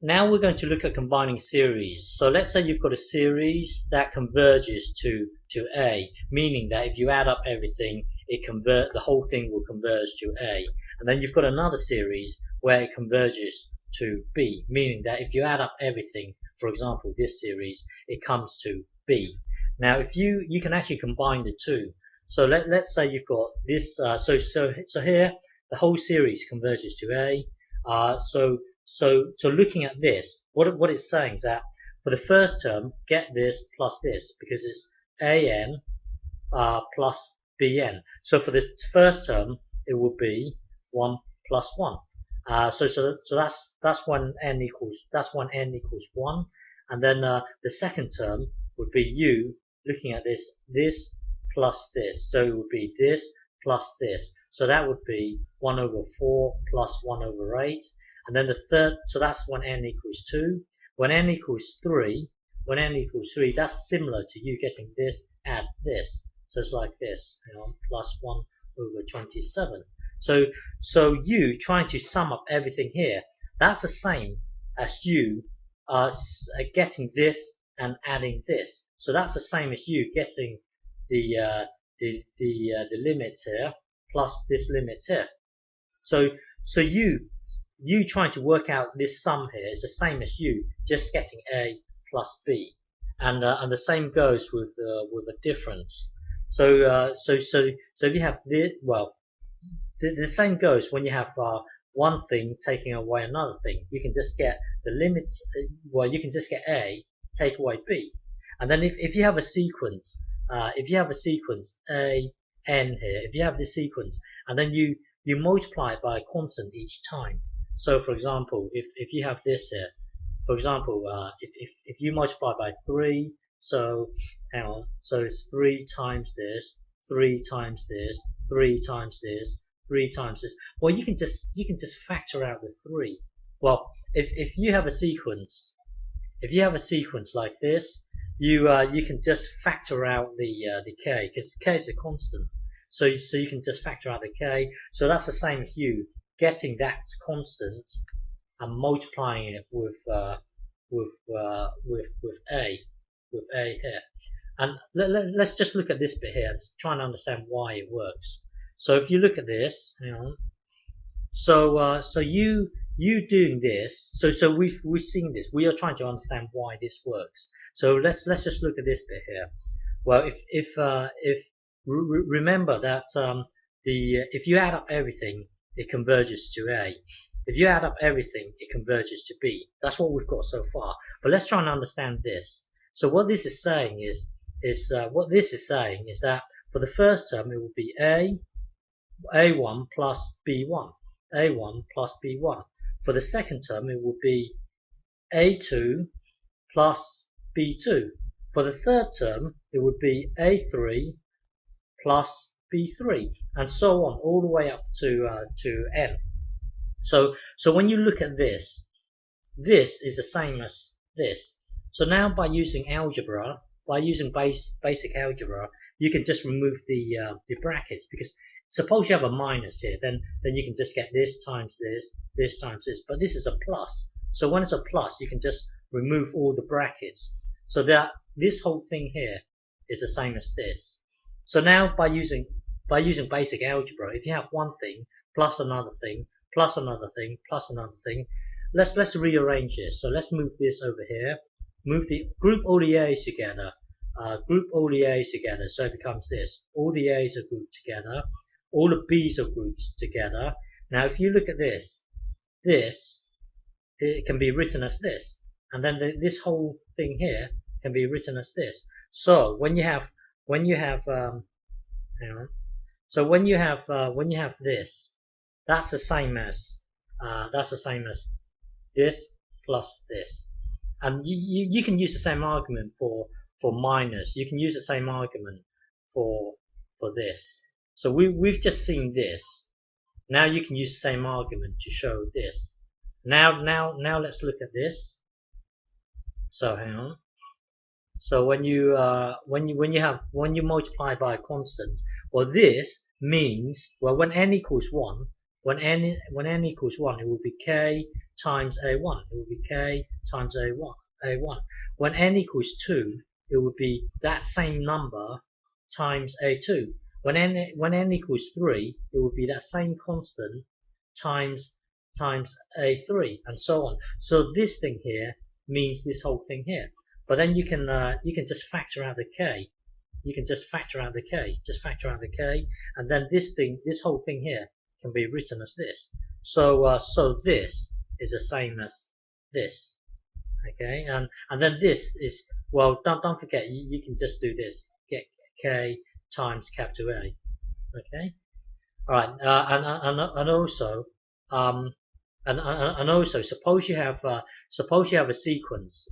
now we're going to look at combining series. So let's say you've got a series that converges to A, meaning that if you add up everything, the whole thing will converge to A. And then you've got another series where it converges to B, meaning that if you add up everything, for example this series, it comes to B. Now if you can actually combine the two. So let's say you've got this, so here the whole series converges to A. So looking at this, what it's saying is that for the first term, get this plus this, because it's an plus bn. So for the first term, it will be 1 plus 1. So that's when n equals 1, and then the second term would be u looking at this plus this. So it would be this plus this. So that would be 1 over 4 plus 1 over 8. And then the third, so that's when n equals 2. When n equals 3, that's similar to you getting this, add this. So it's like this, plus 1 over 27. So you trying to sum up everything here, that's the same as you getting this and adding this. So that's the same as you getting the limit here plus this limit here. So you trying to work out this sum here is the same as you just getting A plus B, and the same goes with a difference. So if you have this, well, the same goes when you have one thing taking away another thing. You can just get the limit. Well, you can just get A, take away B, and then if you have a sequence, A n here, if you have this sequence, and then you multiply it by a constant each time. So for example, if you have this here, for example, if you multiply by 3, so hang on, so it's 3 times this, 3 times this, 3 times this, 3 times this. Well, you can just factor out the 3. Well, if you have a sequence, like this, you can just factor out the k, because k is a constant. So you can just factor out the k. So that's the same as you getting that constant and multiplying it with A here. And let's just look at this bit here and try and understand why it works. So if you look at this, hang on. So you doing this. So we've seen this. We are trying to understand why this works. So let's just look at this bit here. Well, if remember that if you add up everything, it converges to A. If you add up everything, it converges to B. That's what we've got so far. But let's try and understand this. So what this is saying is that for the first term it will be A1 plus B1. A1 plus B1. For the second term it will be A2 plus B2. For the third term it would be A3 plus B3, and so on, all the way up to n. So when you look at this, this is the same as this. So now by using algebra, basic algebra, you can just remove the brackets, because suppose you have a minus here, then you can just get this times this times this. But this is a plus. So when it's a plus, you can just remove all the brackets. So that this whole thing here is the same as this. So now by using basic algebra, if you have one thing plus another thing plus another thing plus another thing, let's rearrange this. So let's move this over here. Group all the A's together. So it becomes this. All the A's are grouped together. All the B's are grouped together. Now if you look at this, it can be written as this, and then this whole thing here can be written as this. So when you have this, that's the same as this plus this. And you can use the same argument for minus. You can use the same argument for this. So we've just seen this. Now you can use the same argument to show this. Now let's look at this. So hang on. So when you multiply by a constant, well, this means, well, when n equals 1, when n equals 1, it will be k times a1. It will be k times a1. When n equals 2, it will be that same number times a2. When n equals 3, it will be that same constant times a3, and so on. So this thing here means this whole thing here. But then you can just factor out the k. You can just factor out the k. Just factor out the k, and then this whole thing here can be written as this. So this is the same as this. Okay, and then this is, well, don't forget, you can just do this. Get k times capital A. Okay. All right. And also and also suppose you have a sequence.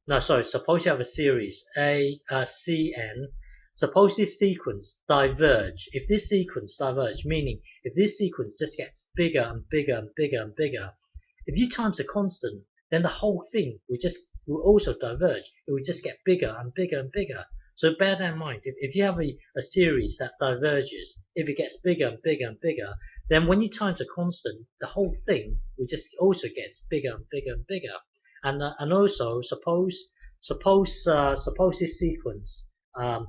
No, sorry. Suppose you have a series Cn. Suppose this sequence diverge. If this sequence diverge, meaning if this sequence just gets bigger and bigger and bigger and bigger, if you times a constant, then the whole thing will also diverge. It will just get bigger and bigger and bigger. So bear that in mind. If you have a series that diverges, if it gets bigger and bigger and bigger, then when you times a constant, the whole thing will just also gets bigger and bigger and bigger. And also suppose this sequence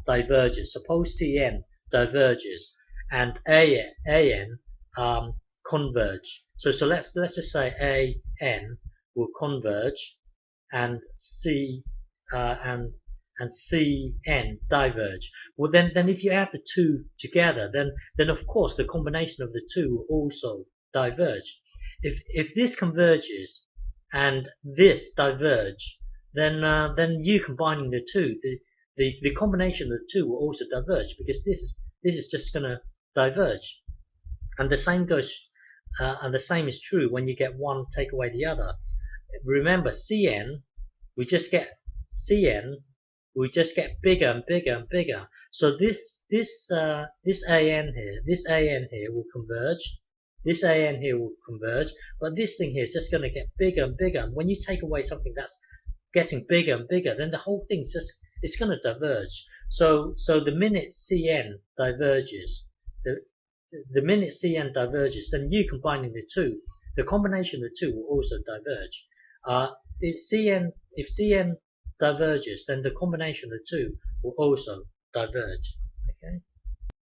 diverges. Suppose Cn diverges and An converge. So let's just say An will converge and Cn diverge. Well, then if you add the two together, then of course the combination of the two will also diverge. If this converges and this diverge, then you combining the two, the combination of the two will also diverge, because this is just going to diverge. And the same is true when you get one take away the other. Remember, Cn, we just get bigger and bigger and bigger. So this An here will converge. This An here will converge, but this thing here is just going to get bigger and bigger. And when you take away something that's getting bigger and bigger, then the whole thing's it's going to diverge. So the minute Cn diverges, the minute Cn diverges, then you combining the two, the combination of the two will also diverge. If Cn diverges, then the combination of the two will also diverge. Okay.